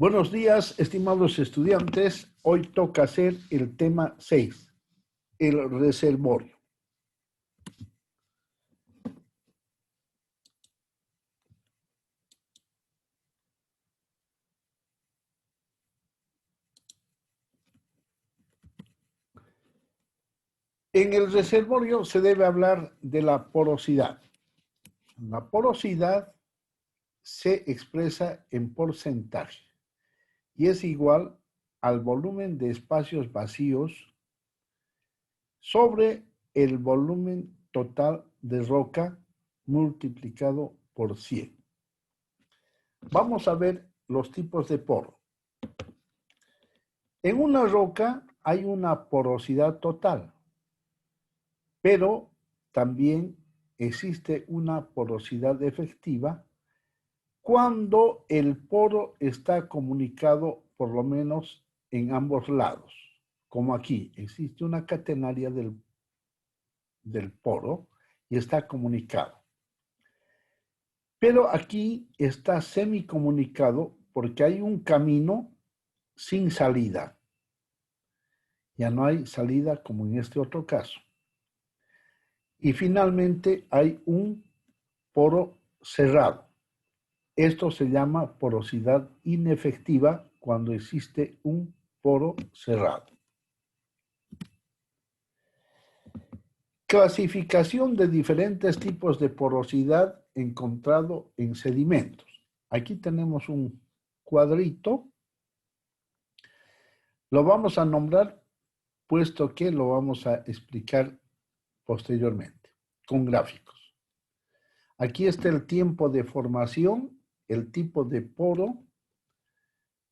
Buenos días, estimados estudiantes. Hoy toca hacer el tema 6, el reservorio. En el reservorio se debe hablar de la porosidad. La porosidad se expresa en porcentaje y es igual al volumen de espacios vacíos sobre el volumen total de roca multiplicado por 100. Vamos a ver los tipos de poro. En una roca hay una porosidad total, pero también existe una porosidad efectiva cuando el poro está comunicado por lo menos en ambos lados. Como aquí, existe una catenaria del poro y está comunicado. Pero aquí está semicomunicado porque hay un camino sin salida. Ya no hay salida como en este otro caso. Y finalmente hay un poro cerrado. Esto se llama porosidad inefectiva cuando existe un poro cerrado. Clasificación de diferentes tipos de porosidad encontrado en sedimentos. Aquí tenemos un cuadrito. Lo vamos a nombrar puesto que lo vamos a explicar posteriormente con gráficos. Aquí está el tiempo de formación, el tipo de poro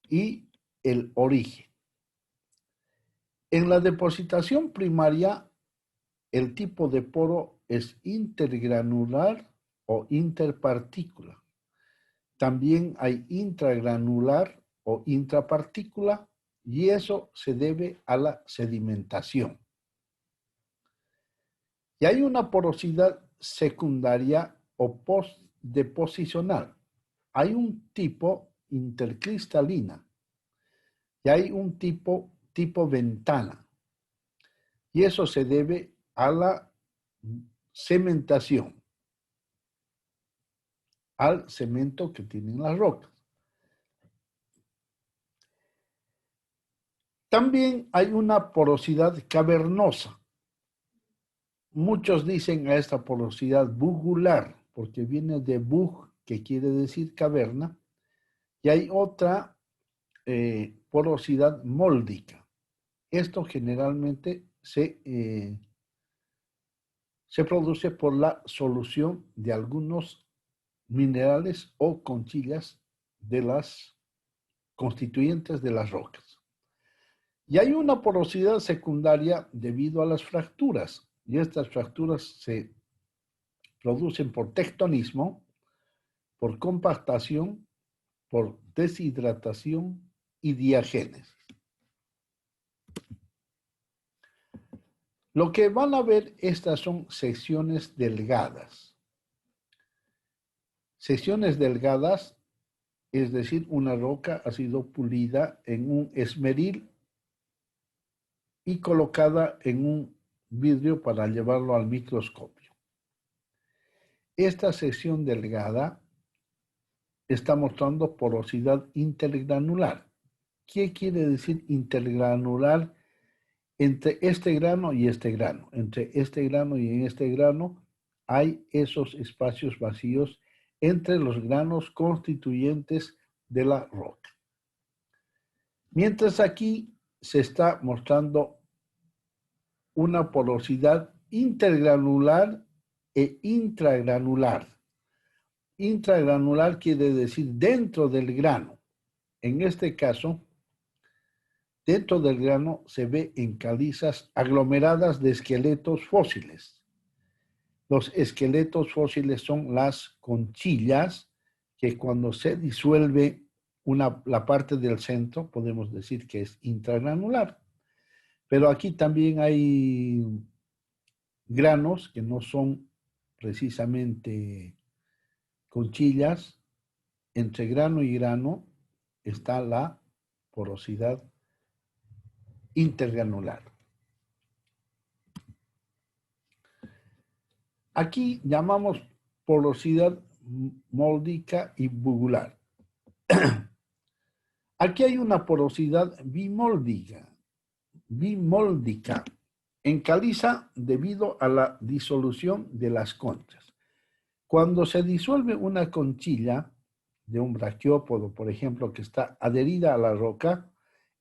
y el origen. En la depositación primaria, el tipo de poro es intergranular o interpartícula. También hay intragranular o intrapartícula y eso se debe a la sedimentación. Y hay una porosidad secundaria o postdeposicional. Hay un tipo intercristalina y hay un tipo ventana. Y eso se debe a la cementación, al cemento que tienen las rocas. También hay una porosidad cavernosa. Muchos dicen a esta porosidad bugular, porque viene de bug, que quiere decir caverna, y hay otra porosidad móldica. Esto generalmente se produce por la solución de algunos minerales o conchillas de las constituyentes de las rocas. Y hay una porosidad secundaria debido a las fracturas, y estas fracturas se producen por tectonismo, por compactación, por deshidratación y diagénesis. Lo que van a ver, estas son secciones delgadas. Secciones delgadas, es decir, una roca ha sido pulida en un esmeril y colocada en un vidrio para llevarlo al microscopio. Esta sección delgada está mostrando porosidad intergranular. ¿Qué quiere decir intergranular? Entre este grano y este grano. Entre este grano y en este grano hay esos espacios vacíos entre los granos constituyentes de la roca. Mientras aquí se está mostrando una porosidad intergranular e intragranular. Intragranular quiere decir dentro del grano. En este caso, dentro del grano se ve en calizas aglomeradas de esqueletos fósiles. Los esqueletos fósiles son las conchillas que cuando se disuelve la parte del centro, podemos decir que es intragranular. Pero aquí también hay granos que no son precisamente conchillas. Entre grano y grano está la porosidad intergranular. Aquí llamamos porosidad móldica y bugular. Aquí hay una porosidad bimóldica en caliza debido a la disolución de las conchas. Cuando se disuelve una conchilla de un braquiópodo, por ejemplo, que está adherida a la roca,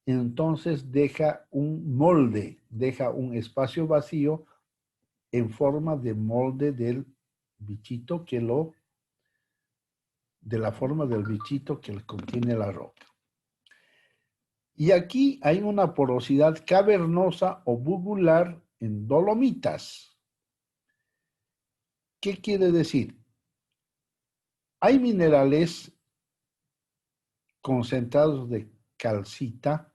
entonces deja un molde, deja un espacio vacío en forma de molde del bichito de la forma del bichito que contiene la roca. Y aquí hay una porosidad cavernosa o bugular en dolomitas. ¿Qué quiere decir? Hay minerales concentrados de calcita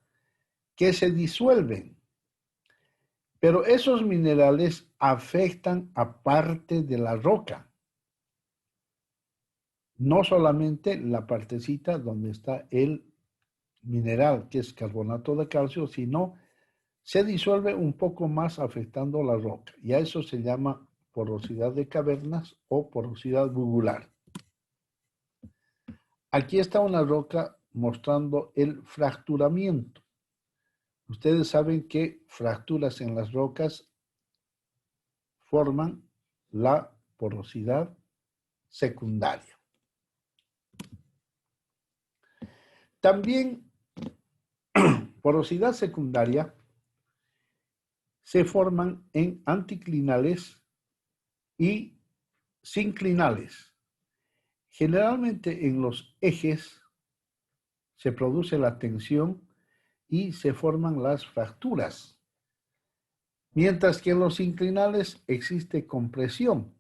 que se disuelven, pero esos minerales afectan a parte de la roca, no solamente la partecita donde está el mineral, que es carbonato de calcio, sino se disuelve un poco más afectando la roca. Y a eso se llama porosidad de cavernas o porosidad bugular. Aquí está una roca mostrando el fracturamiento. Ustedes saben que fracturas en las rocas forman la porosidad secundaria. También porosidad secundaria se forman en anticlinales y sinclinales. Generalmente en los ejes se produce la tensión y se forman las fracturas, mientras que en los inclinales existe compresión.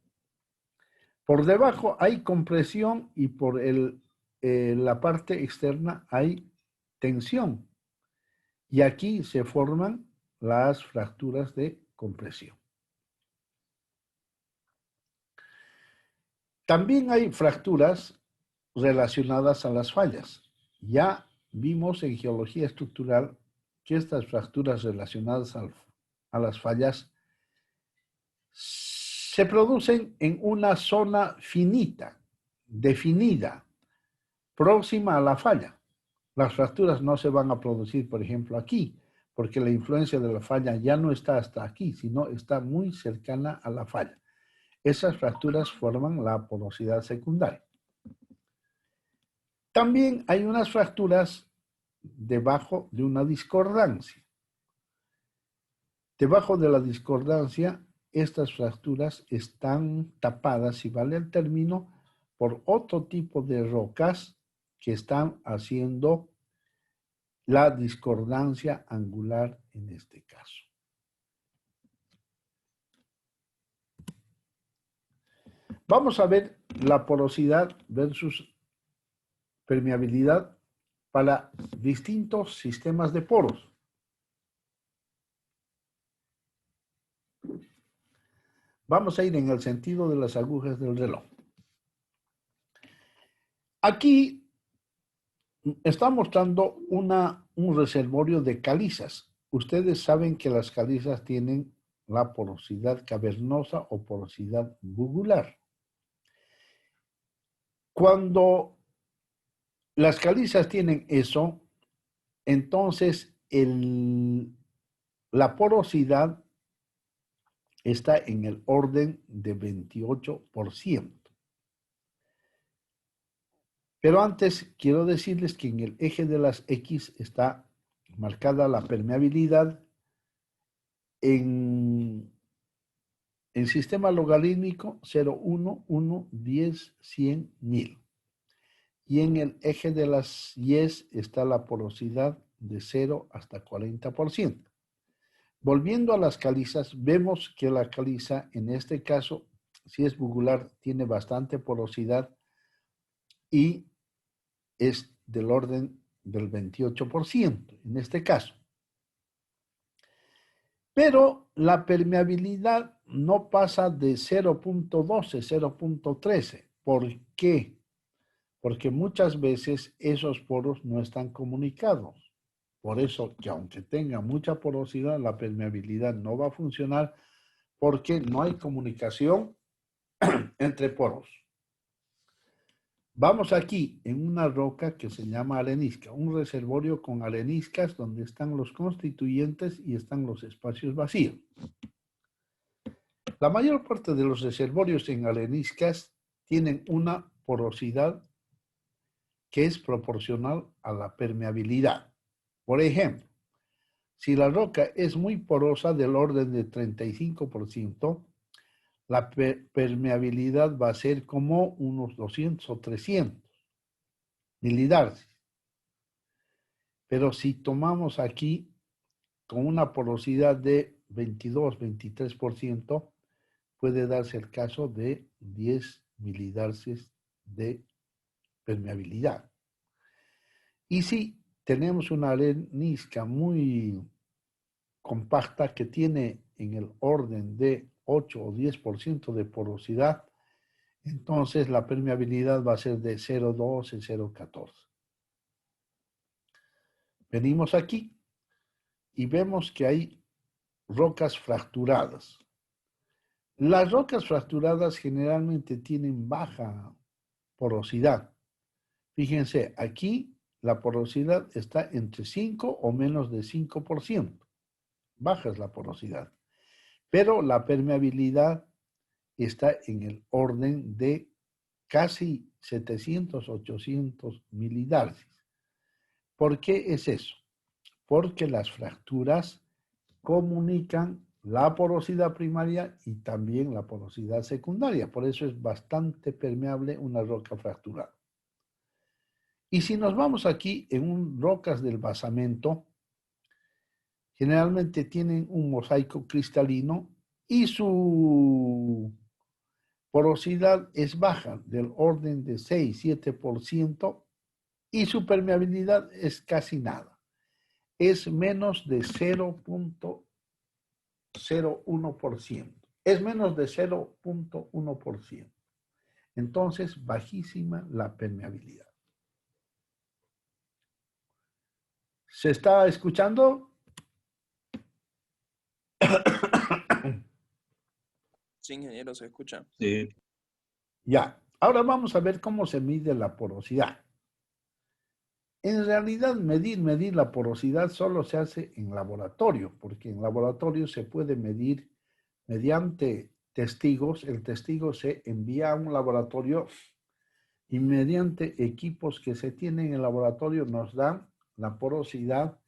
Por debajo hay compresión y por la parte externa hay tensión. Y aquí se forman las fracturas de compresión. También hay fracturas relacionadas a las fallas. Ya vimos en geología estructural que estas fracturas relacionadas a las fallas se producen en una zona finita, definida, próxima a la falla. Las fracturas no se van a producir, por ejemplo, aquí, porque la influencia de la falla ya no está hasta aquí, sino está muy cercana a la falla. Esas fracturas forman la porosidad secundaria. También hay unas fracturas debajo de una discordancia. Debajo de la discordancia, estas fracturas están tapadas, si vale el término, por otro tipo de rocas que están haciendo la discordancia angular en este caso. Vamos a ver la porosidad versus permeabilidad para distintos sistemas de poros. Vamos a ir en el sentido de las agujas del reloj. Aquí está mostrando un reservorio de calizas. Ustedes saben que las calizas tienen la porosidad cavernosa o porosidad bugular. Cuando las calizas tienen eso, entonces la porosidad está en el orden de 28%. Pero antes quiero decirles que en el eje de las X está marcada la permeabilidad en sistema logarítmico 0, 1, 1, 10, 100, 1000. Y en el eje de las Y está la porosidad de 0 hasta 40%. Volviendo a las calizas, vemos que la caliza, en este caso, si es bugular, tiene bastante porosidad y es del orden del 28%, en este caso. Pero la permeabilidad no pasa de 0.12, 0.13. ¿Por qué? porque muchas veces esos poros no están comunicados. Por eso que aunque tenga mucha porosidad, la permeabilidad no va a funcionar porque no hay comunicación entre poros. Vamos aquí en una roca que se llama arenisca, un reservorio con areniscas donde están los constituyentes y están los espacios vacíos. La mayor parte de los reservorios en areniscas tienen una porosidad que es proporcional a la permeabilidad. Por ejemplo, si la roca es muy porosa del orden de 35%, la permeabilidad va a ser como unos 200 o 300 milidarcies. Pero si tomamos aquí con una porosidad de 22, 23%, puede darse el caso de 10 milidarcies de permeabilidad. Y si tenemos una arenisca muy compacta que tiene en el orden de 8 o 10% de porosidad, entonces la permeabilidad va a ser de 0,12, 0,14. Venimos aquí y vemos que hay rocas fracturadas. Las rocas fracturadas generalmente tienen baja porosidad. Fíjense, aquí la porosidad está entre 5 o menos de 5%. Baja es la porosidad. Pero la permeabilidad está en el orden de casi 700, 800 milidarcies. ¿Por qué es eso? Porque las fracturas comunican la porosidad primaria y también la porosidad secundaria. Por eso es bastante permeable una roca fracturada. Y si nos vamos aquí en rocas del basamento, generalmente tienen un mosaico cristalino y su porosidad es baja, del orden de 6-7%, y su permeabilidad es casi nada. Es menos de 0,01%. Es menos de 0,1%. Entonces, bajísima la permeabilidad. ¿Se está escuchando? Sí, ingeniero, se escucha. Sí. Ya. Ahora vamos a ver cómo se mide la porosidad. En realidad, medir la porosidad solo se hace en laboratorio, porque en laboratorio se puede medir mediante testigos. El testigo se envía a un laboratorio y mediante equipos que se tienen en el laboratorio nos dan la porosidad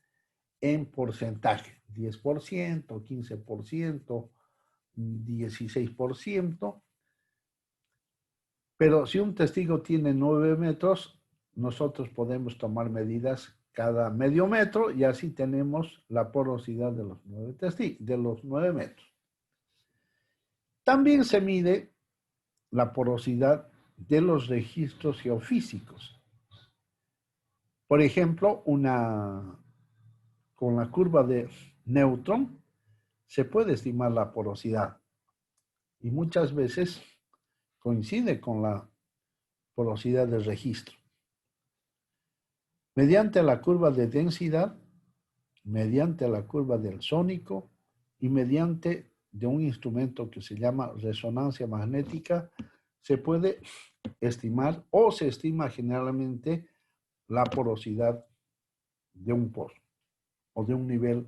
en porcentaje, 10%, 15%, 16%. Pero si un testigo tiene 9 metros, nosotros podemos tomar medidas cada medio metro y así tenemos la porosidad de los 9 metros. También se mide la porosidad de los registros geofísicos. Por ejemplo, con la curva de Newton se puede estimar la porosidad y muchas veces coincide con la porosidad del registro. Mediante la curva de densidad, mediante la curva del sónico y mediante de un instrumento que se llama resonancia magnética, se puede estimar o se estima generalmente la porosidad de un pozo o de un nivel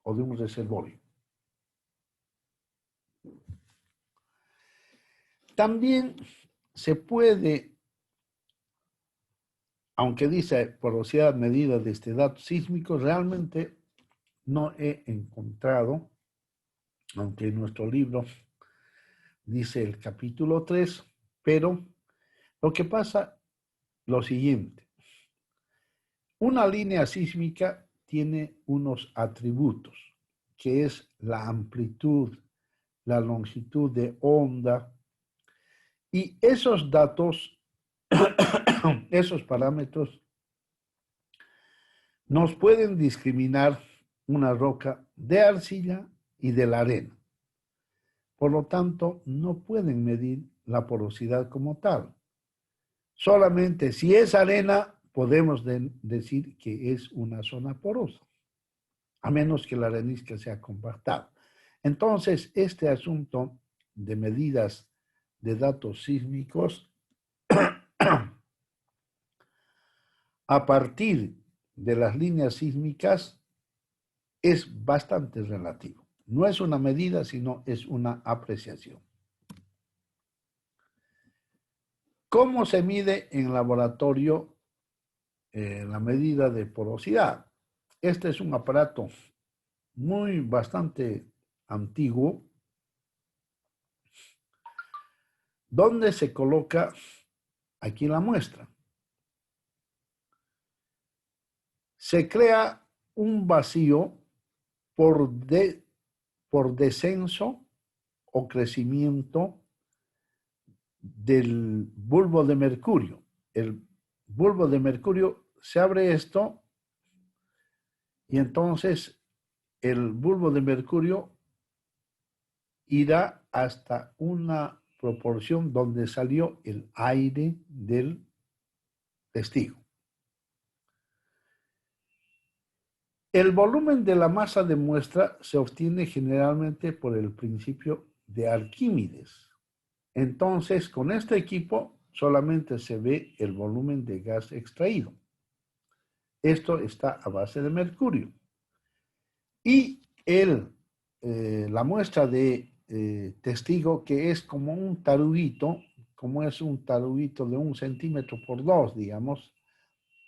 o de un reservorio. También se puede, aunque dice porosidad medida desde datos sísmicos, realmente no he encontrado, aunque en nuestro libro dice el capítulo 3, pero lo que pasa lo siguiente. Una línea sísmica tiene unos atributos, que es la amplitud, la longitud de onda, y esos datos, esos parámetros, nos pueden discriminar una roca de arcilla y de la arena. Por lo tanto, no pueden medir la porosidad como tal. Solamente si es arena, podemos decir que es una zona porosa, a menos que la arenisca sea compactada. Entonces, este asunto de medidas de datos sísmicos, a partir de las líneas sísmicas, es bastante relativo. No es una medida, sino es una apreciación. ¿Cómo se mide en laboratorio la medida de porosidad? Este es un aparato bastante antiguo, donde se coloca aquí la muestra. Se crea un vacío por descenso o crecimiento del bulbo de mercurio. El bulbo de mercurio se abre esto y entonces el bulbo de mercurio irá hasta una proporción donde salió el aire del testigo. El volumen de la masa de muestra se obtiene generalmente por el principio de Arquímedes. Entonces, con este equipo solamente se ve el volumen de gas extraído. Esto está a base de mercurio. Y la muestra de testigo, que es como un taruguito, como es un taruguito de 1 centímetro por 2, digamos,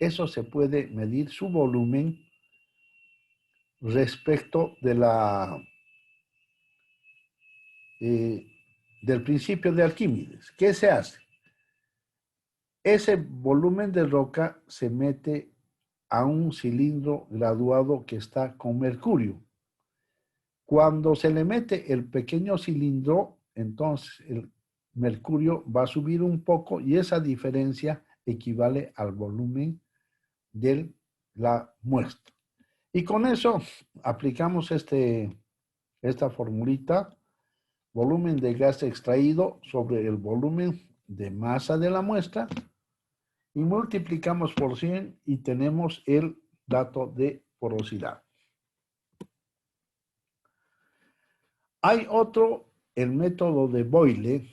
eso se puede medir su volumen respecto de del principio de Arquímedes. ¿Qué se hace? Ese volumen de roca se mete a un cilindro graduado que está con mercurio. Cuando se le mete el pequeño cilindro, entonces el mercurio va a subir un poco y esa diferencia equivale al volumen de la muestra. Y con eso aplicamos esta formulita: volumen de gas extraído sobre el volumen de masa de la muestra, y multiplicamos por 100 y tenemos el dato de porosidad. Hay otro, el método de Boyle,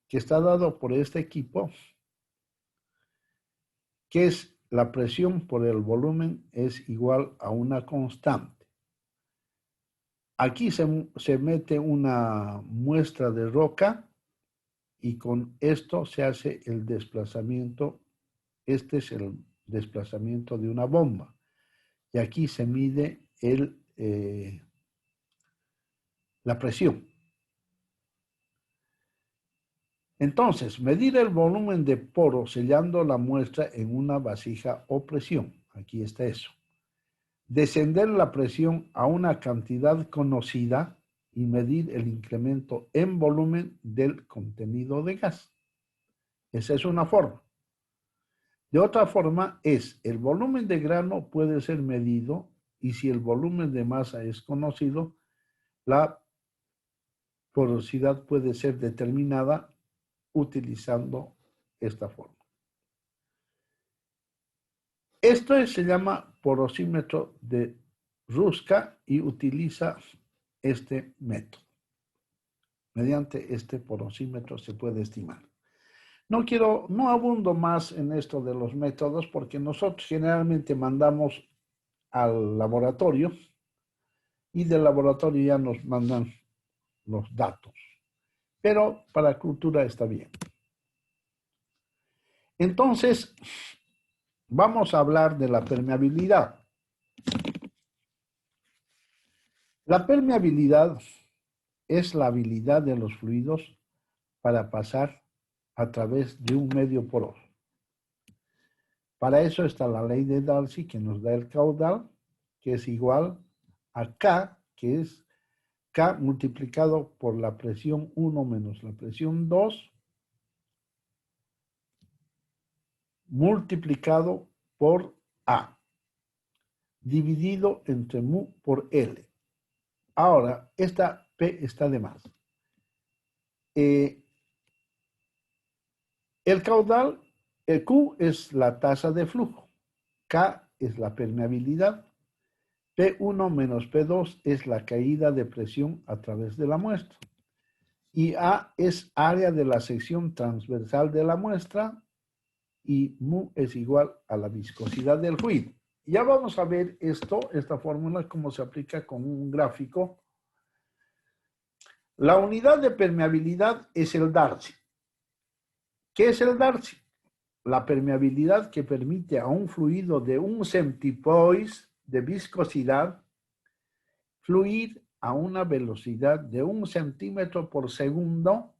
que está dado por este equipo, que es la presión por el volumen es igual a una constante. Aquí se mete una muestra de roca y con esto se hace el desplazamiento. Este es el desplazamiento de una bomba. Y aquí se mide la presión. Entonces, medir el volumen de poro sellando la muestra en una vasija o presión. Aquí está eso. Descender la presión a una cantidad conocida y medir el incremento en volumen del contenido de gas. Esa es una forma. De otra forma es, el volumen de grano puede ser medido y si el volumen de masa es conocido, la porosidad puede ser determinada utilizando esta forma. Esto se llama porosímetro de Ruska y utiliza este método. Mediante este porosímetro se puede estimar. No abundo más en esto de los métodos porque nosotros generalmente mandamos al laboratorio y del laboratorio ya nos mandan los datos. Pero para cultura está bien. Entonces, vamos a hablar de la permeabilidad. La permeabilidad es la habilidad de los fluidos para pasar a través de un medio poroso. Para eso está la ley de Darcy, que nos da el caudal, que es igual a K, que es K multiplicado por la presión 1 menos la presión 2, multiplicado por A, dividido entre mu por L. Ahora, esta P está de más. El caudal El Q es la tasa de flujo, K es la permeabilidad, P1 menos P2 es la caída de presión a través de la muestra. Y A es área de la sección transversal de la muestra y mu es igual a la viscosidad del fluido. Ya vamos a ver esta fórmula, cómo se aplica con un gráfico. La unidad de permeabilidad es el Darcy. ¿Qué es el Darcy? La permeabilidad que permite a un fluido de 1 centipoise de viscosidad fluir a una velocidad de 1 centímetro por segundo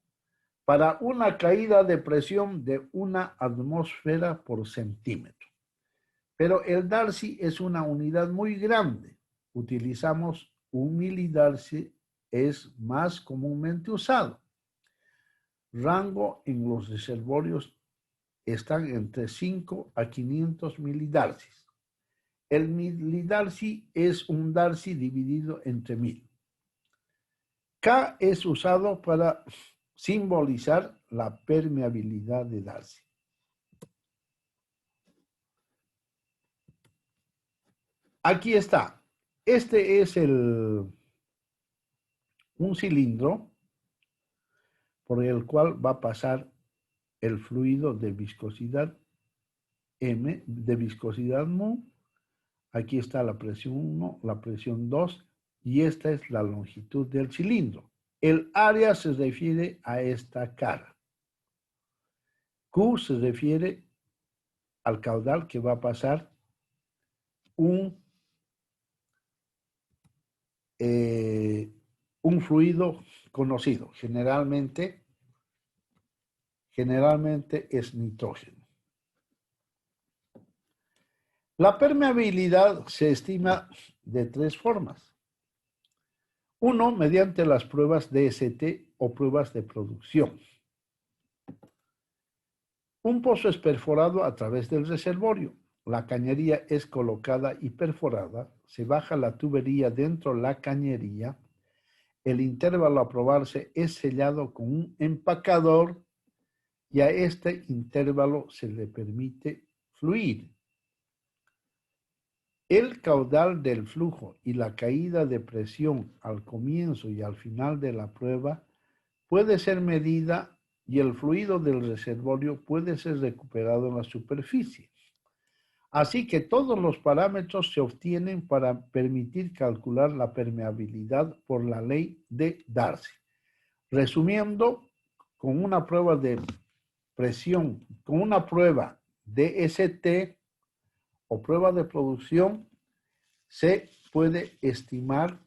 para una caída de presión de 1 atmósfera por centímetro. Pero el Darcy es una unidad muy grande. Utilizamos 1 milidarcy, es más comúnmente usado. Rango en los reservorios están entre 5 a 500 milidarcies. El milidarcy es un Darcy dividido entre 1000. K es usado para simbolizar la permeabilidad de Darcy. Aquí está. Este es un cilindro por el cual va a pasar el fluido de viscosidad M, de viscosidad mu. Aquí está la presión 1, la presión 2 y esta es la longitud del cilindro. El área se refiere a esta cara. Q se refiere al caudal que va a pasar un fluido conocido. Generalmente es nitrógeno. La permeabilidad se estima de 3 formas. Uno, mediante las pruebas DST o pruebas de producción. Un pozo es perforado a través del reservorio. La cañería es colocada y perforada. Se baja la tubería dentro de la cañería. El intervalo a probarse es sellado con un empacador y a este intervalo se le permite fluir. El caudal del flujo y la caída de presión al comienzo y al final de la prueba puede ser medida y el fluido del reservorio puede ser recuperado en la superficie. Así que todos los parámetros se obtienen para permitir calcular la permeabilidad por la ley de Darcy. Resumiendo, con una prueba de presión, con una prueba DST o prueba de producción, se puede estimar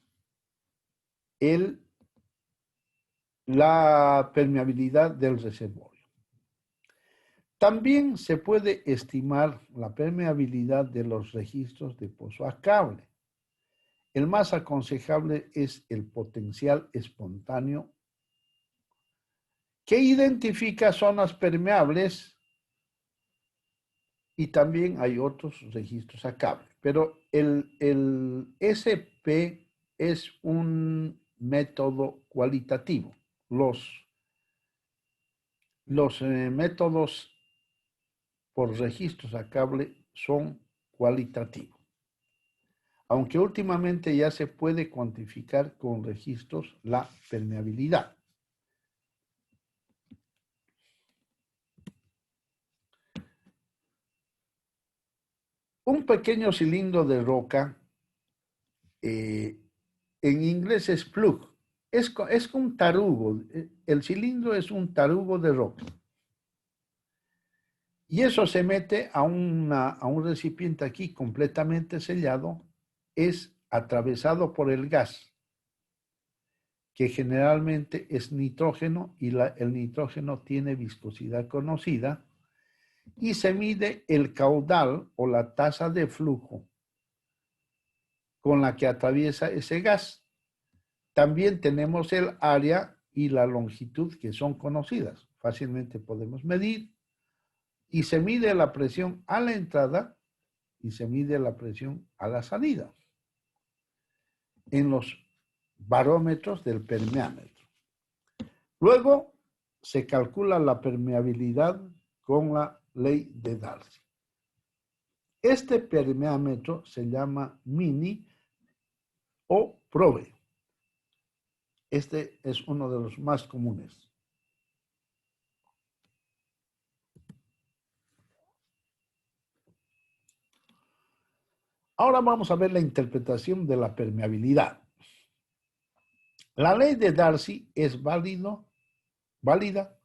la permeabilidad del reservorio. También se puede estimar la permeabilidad de los registros de pozo a cable. El más aconsejable es el potencial espontáneo, que identifica zonas permeables, y también hay otros registros a cable. Pero el SP es un método cualitativo. Los métodos por registros a cable son cualitativos, aunque últimamente ya se puede cuantificar con registros la permeabilidad. Un pequeño cilindro de roca, en inglés es plug, es un tarugo. El cilindro es un tarugo de roca. Y eso se mete a un recipiente aquí completamente sellado, es atravesado por el gas, que generalmente es nitrógeno, y el nitrógeno tiene viscosidad conocida, y se mide el caudal o la tasa de flujo con la que atraviesa ese gas. También tenemos el área y la longitud, que son conocidas. Fácilmente podemos medir, y se mide la presión a la entrada y se mide la presión a la salida en los barómetros del permeámetro. Luego se calcula la permeabilidad con la ley de Darcy. Este permeámetro se llama mini o probe. Este es uno de los más comunes. Ahora vamos a ver la interpretación de la permeabilidad. La ley de Darcy es válida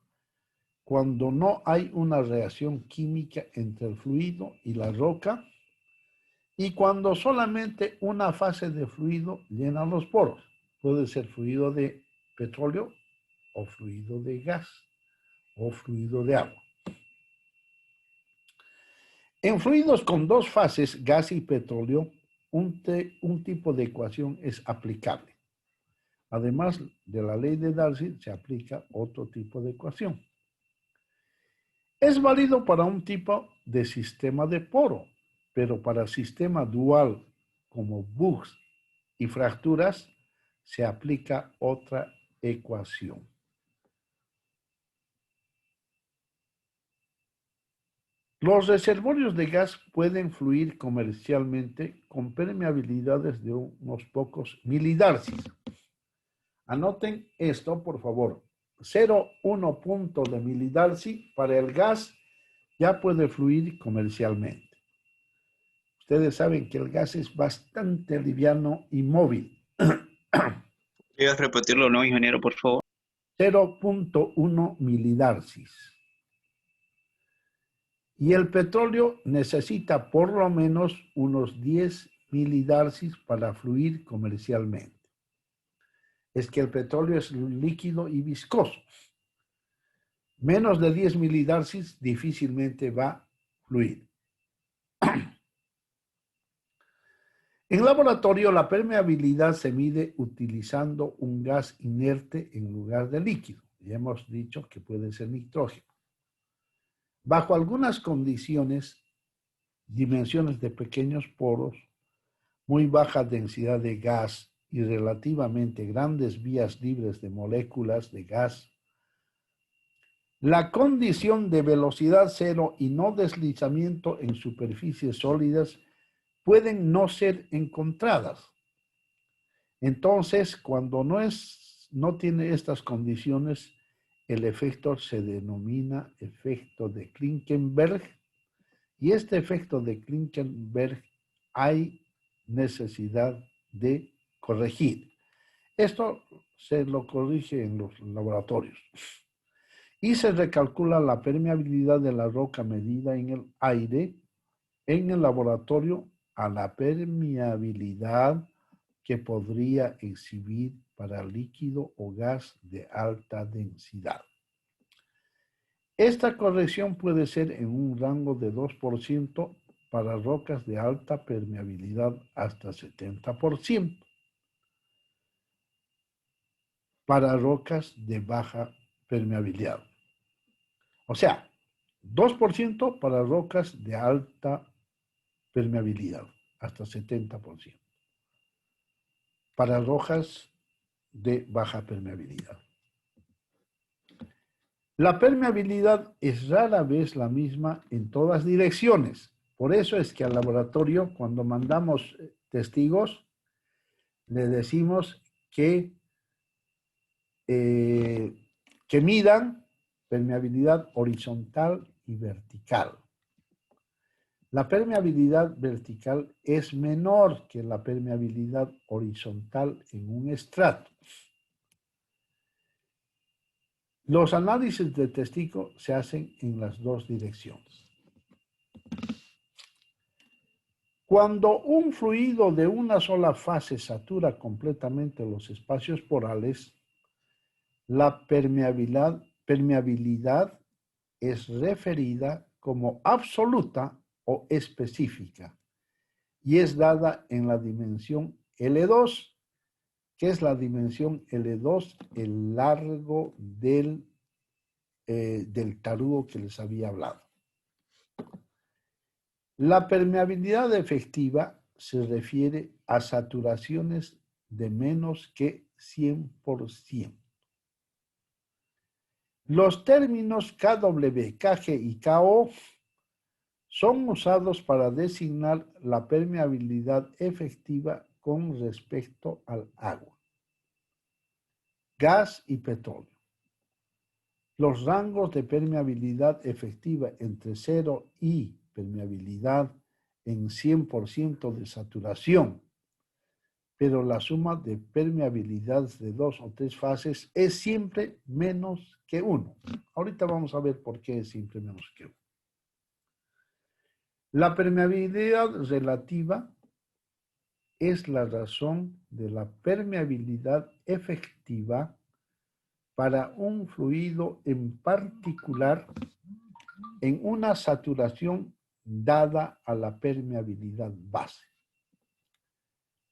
cuando no hay una reacción química entre el fluido y la roca y cuando solamente una fase de fluido llena los poros. Puede ser fluido de petróleo o fluido de gas o fluido de agua. En fluidos con dos fases, gas y petróleo, un tipo de ecuación es aplicable. Además de la ley de Darcy, se aplica otro tipo de ecuación. Es válido para un tipo de sistema de poro, pero para sistema dual como bugs y fracturas se aplica otra ecuación. Los reservorios de gas pueden fluir comercialmente con permeabilidades de unos pocos milidarcies. Anoten esto, por favor. 0,1 punto de milidarcy para el gas ya puede fluir comercialmente. Ustedes saben que el gas es bastante liviano y móvil. ¿Podrías repetirlo, no, ingeniero, por favor? 0,1 milidarcies. Y el petróleo necesita por lo menos unos 10 milidarcies para fluir comercialmente. Es que el petróleo es líquido y viscoso. Menos de 10 milidarcies difícilmente va a fluir. En laboratorio, la permeabilidad se mide utilizando un gas inerte en lugar de líquido. Ya hemos dicho que puede ser nitrógeno. Bajo algunas condiciones, dimensiones de pequeños poros, muy baja densidad de gas y relativamente grandes vías libres de moléculas de gas, la condición de velocidad cero y no deslizamiento en superficies sólidas pueden no ser encontradas. Entonces, cuando no tiene estas condiciones, el efecto se denomina efecto de Klinkenberg, y este efecto de Klinkenberg hay necesidad de corregir. Esto se lo corrige en los laboratorios. Y se recalcula la permeabilidad de la roca medida en el aire en el laboratorio a la permeabilidad que podría exhibir para líquido o gas de alta densidad. Esta corrección puede ser en un rango de 2% para rocas de alta permeabilidad hasta 70%. Para rocas de baja permeabilidad. O sea, 2% para rocas de alta permeabilidad, hasta 70%. Para rocas de baja permeabilidad. La permeabilidad es rara vez la misma en todas direcciones. Por eso es que al laboratorio, cuando mandamos testigos, le decimos que midan permeabilidad horizontal y vertical. La permeabilidad vertical es menor que la permeabilidad horizontal en un estrato. Los análisis de testigo se hacen en las dos direcciones. Cuando un fluido de una sola fase satura completamente los espacios porales, la permeabilidad es referida como absoluta o específica y es dada en la dimensión L2, que es la dimensión L2, el largo del tarugo que les había hablado. La permeabilidad efectiva se refiere a saturaciones de menos que 100%. Los términos KW, KG y KO son usados para designar la permeabilidad efectiva con respecto al agua, gas y petróleo. Los rangos de permeabilidad efectiva entre 0 y permeabilidad en 100% de saturación, pero la suma de permeabilidades de 2 o 3 fases es siempre menos que 1. Ahorita vamos a ver por qué es siempre menos que 1. La permeabilidad relativa es la razón de la permeabilidad efectiva para un fluido en particular en una saturación dada a la permeabilidad base.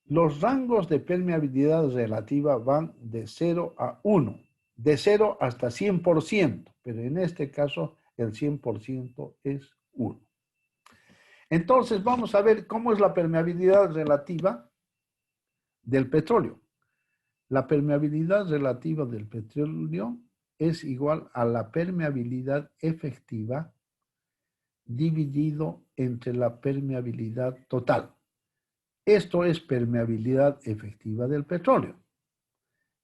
Los rangos de permeabilidad relativa van de 0 a 1, de 0 hasta 100%, pero en este caso el 100% es 1. Entonces vamos a ver cómo es la permeabilidad relativa del petróleo. La permeabilidad relativa del petróleo es igual a la permeabilidad efectiva dividido entre la permeabilidad total. Esto es permeabilidad efectiva del petróleo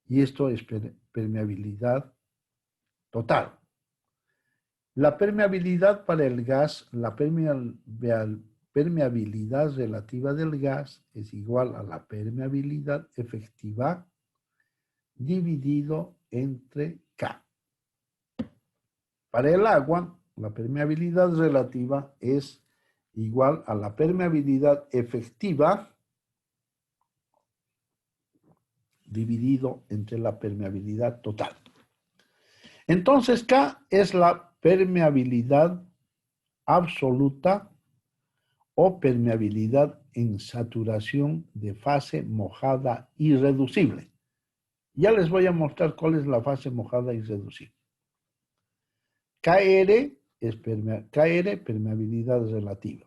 y esto es permeabilidad total. La permeabilidad para el gas, la permeabilidad relativa del gas es igual a la permeabilidad efectiva dividido entre K. Para el agua, la permeabilidad relativa es igual a la permeabilidad efectiva dividido entre la permeabilidad total. Entonces, K es la permeabilidad absoluta o permeabilidad en saturación de fase mojada irreducible. Ya les voy a mostrar cuál es la fase mojada irreducible. KR es permeabilidad relativa.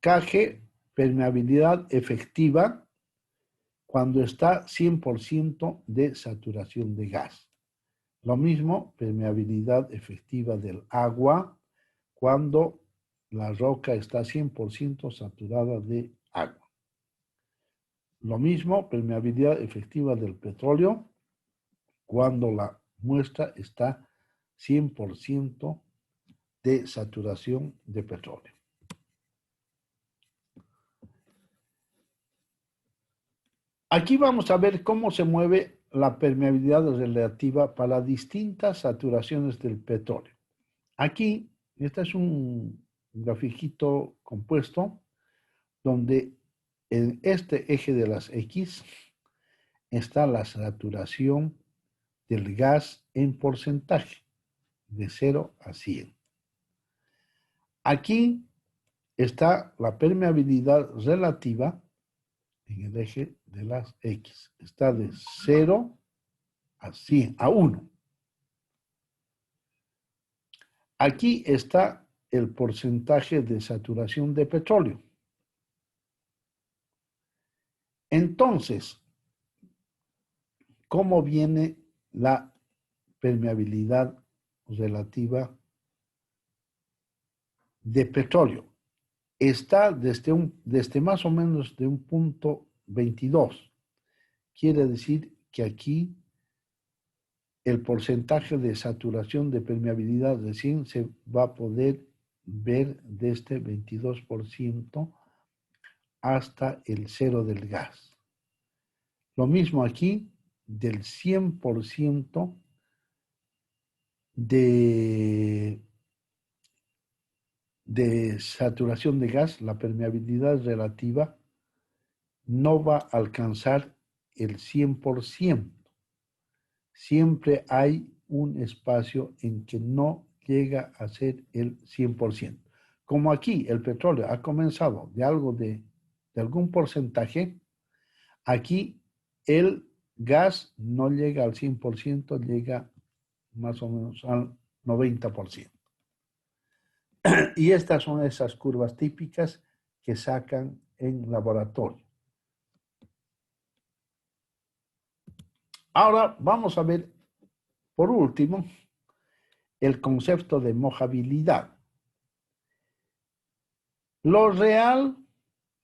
KG, permeabilidad efectiva cuando está 100% de saturación de gas. Lo mismo, permeabilidad efectiva del agua cuando la roca está 100% saturada de agua. Lo mismo, permeabilidad efectiva del petróleo cuando la muestra está 100% de saturación de petróleo. Aquí vamos a ver cómo se mueve la permeabilidad relativa para distintas saturaciones del petróleo. Aquí, este es un grafiquito compuesto donde en este eje de las X está la saturación del gas en porcentaje, de 0 a 100. Aquí está la permeabilidad relativa en el eje de las X. Está de 0 a 100, a 1. Aquí está el porcentaje de saturación de petróleo. Entonces, ¿cómo viene la permeabilidad relativa de petróleo? Está desde más o menos de un punto 22. Quiere decir que aquí el porcentaje de saturación de permeabilidad de 100 se va a poder ver desde 22% hasta el 0 del gas. Lo mismo aquí, del 100% de saturación de gas, la permeabilidad relativa no va a alcanzar el 100%. Siempre hay un espacio en que no llega a ser el 100%. Como aquí el petróleo ha comenzado de algún porcentaje, aquí el gas no llega al 100%, llega más o menos al 90%. Y estas son esas curvas típicas que sacan en laboratorio. Ahora vamos a ver, por último, el concepto de mojabilidad. Lo real,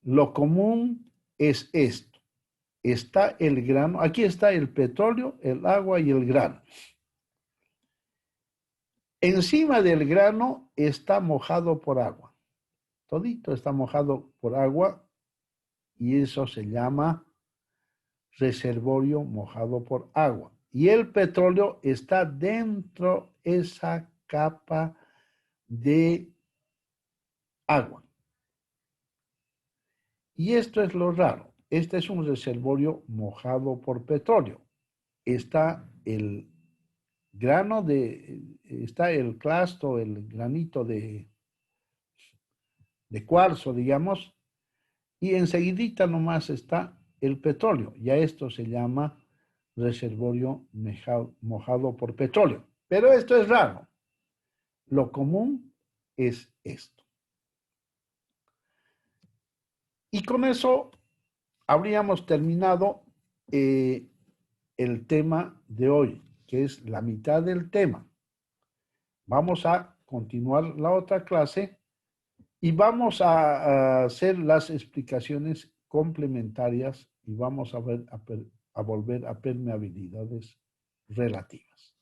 lo común es esto. Está el grano, aquí está el petróleo, el agua y el grano. Encima del grano está mojado por agua. Todito está mojado por agua y eso se llama reservorio mojado por agua. Y el petróleo está dentro de esa capa de agua. Y esto es lo raro. Este es un reservorio mojado por petróleo. Está el grano está el clasto, el granito de cuarzo, digamos, y enseguidita nomás está el petróleo. Ya esto se llama reservorio mojado por petróleo. Pero esto es raro. Lo común es esto. Y con eso habríamos terminado el tema de hoy, que es la mitad del tema. Vamos a continuar la otra clase y vamos a hacer las explicaciones complementarias y vamos a volver a permeabilidades relativas.